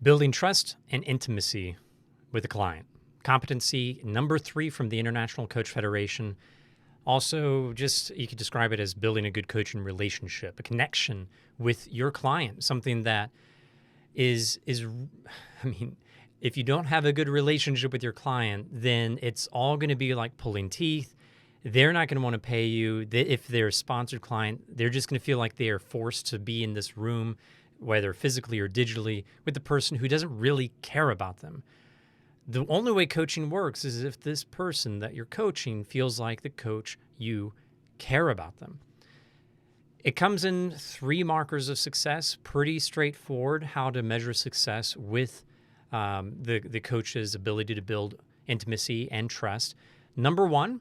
Building trust and intimacy with a client. Competency number 3 from the International Coach Federation. Also, you could describe it as building a good coaching relationship, a connection with your client, something that is, if you don't have a good relationship with your client, then it's all going to be like pulling teeth. They're not going to want to pay you. If they're a sponsored client, they're just going to feel like they are forced to be in this room, whether physically or digitally, with the person who doesn't really care about them. The only way coaching works is if this person that you're coaching feels like the coach you care about them. It comes in 3 markers of success, pretty straightforward how to measure success with the coach's ability to build intimacy and trust. Number 1,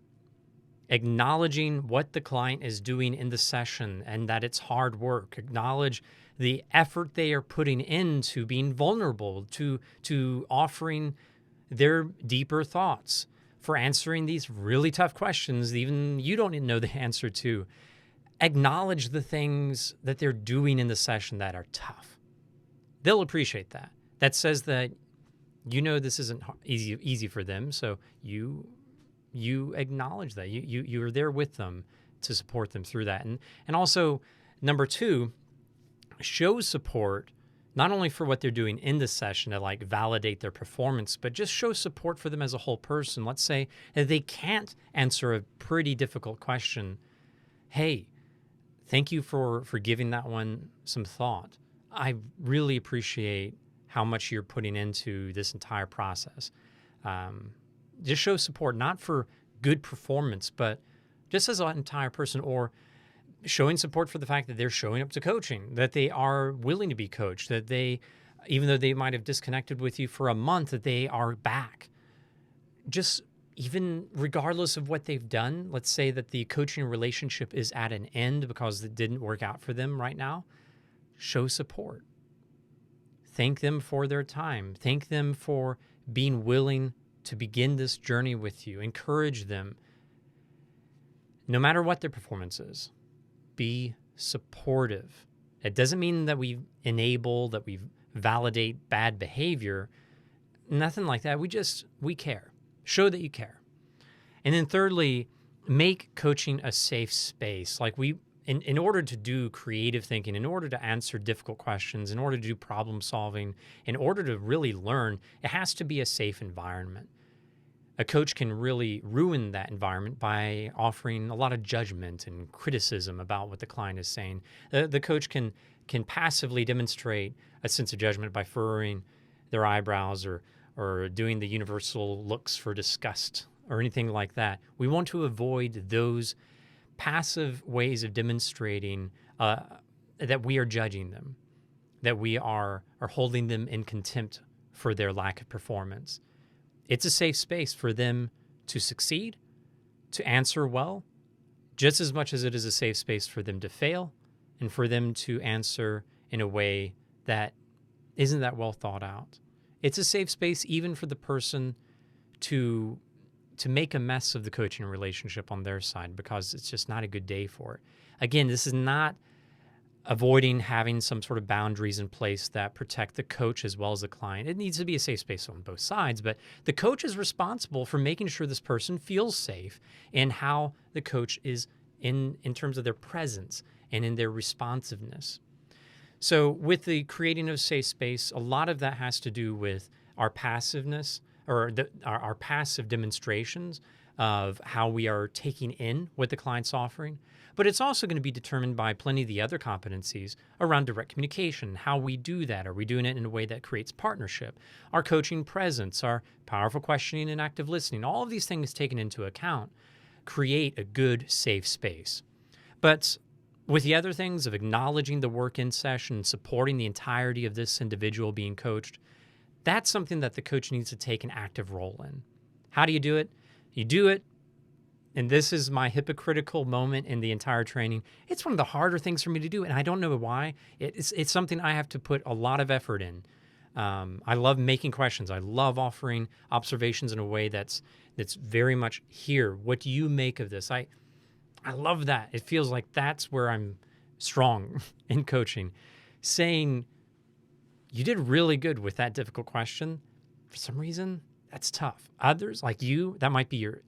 acknowledging what the client is doing in the session and that it's hard work. Acknowledge the effort they are putting into being vulnerable, to offering their deeper thoughts, for answering these really tough questions even you don't even know the answer to. Acknowledge the things that they're doing in the session that are tough. They'll appreciate that. That says that this isn't easy for them, so you acknowledge that. You're there with them to support them through that. And also, number 2, show support not only for what they're doing in the session to validate their performance, but just show support for them as a whole person. Let's say that they can't answer a pretty difficult question. Hey, thank you for giving that one some thought. I really appreciate how much you're putting into this entire process. Just show support, not for good performance, but just as an entire person, or showing support for the fact that they're showing up to coaching, that they are willing to be coached, that they, even though they might have disconnected with you for a month, that they are back. Just even regardless of what they've done, let's say that the coaching relationship is at an end because it didn't work out for them right now, show support. Thank them for their time. Thank them for being willing to begin this journey with you. Encourage them. No matter what their performance is, be supportive. It doesn't mean that we enable, that we validate bad behavior. Nothing like that. We care. Show that you care. And then thirdly, make coaching a safe space. In order to do creative thinking, in order to answer difficult questions, in order to do problem solving, in order to really learn, it has to be a safe environment. A coach can really ruin that environment by offering a lot of judgment and criticism about what the client is saying. The coach can passively demonstrate a sense of judgment by furrowing their eyebrows or doing the universal looks for disgust or anything like that. We want to avoid those passive ways of demonstrating that we are judging them, that we are holding them in contempt for their lack of performance. It's a safe space for them to succeed, to answer well, just as much as it is a safe space for them to fail and for them to answer in a way that isn't that well thought out. It's a safe space even for the person to make a mess of the coaching relationship on their side because it's just not a good day for it. Again, this is not avoiding having some sort of boundaries in place that protect the coach as well as the client. It needs to be a safe space on both sides, but the coach is responsible for making sure this person feels safe in how the coach is in terms of their presence and in their responsiveness. So with the creating of a safe space, a lot of that has to do with our passiveness or our passive demonstrations of how we are taking in what the client's offering. But it's also going to be determined by plenty of the other competencies around direct communication, how we do that. Are we doing it in a way that creates partnership? Our coaching presence, our powerful questioning and active listening, all of these things taken into account create a good, safe space. But with the other things of acknowledging the work in session, supporting the entirety of this individual being coached, that's something that the coach needs to take an active role in. How do you do it? You do it, and this is my hypocritical moment in the entire training. It's one of the harder things for me to do, and I don't know why. It's something I have to put a lot of effort in. I love making questions. I love offering observations in a way that's very much here. What do you make of this? I love that. It feels like that's where I'm strong in coaching. Saying, you did really good with that difficult question. For some reason, that's tough. Others, like you, that might be your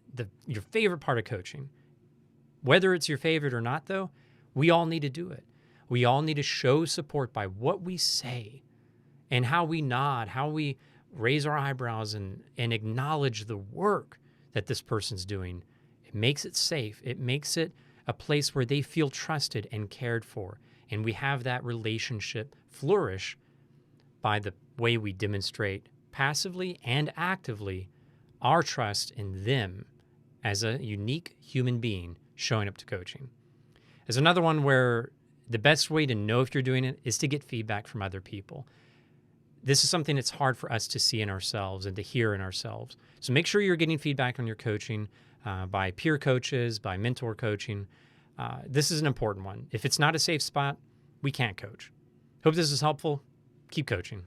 favorite part of coaching. Whether it's your favorite or not, though, we all need to do it. We all need to show support by what we say and how we nod, how we raise our eyebrows and acknowledge the work that this person's doing. It makes it safe. It makes it a place where they feel trusted and cared for. And we have that relationship flourish by the way we demonstrate passively and actively our trust in them as a unique human being showing up to coaching. There's another one where the best way to know if you're doing it is to get feedback from other people. This is something that's hard for us to see in ourselves and to hear in ourselves. So make sure you're getting feedback on your coaching by peer coaches, by mentor coaching. This is an important one. If it's not a safe spot, we can't coach. Hope this is helpful. Keep coaching.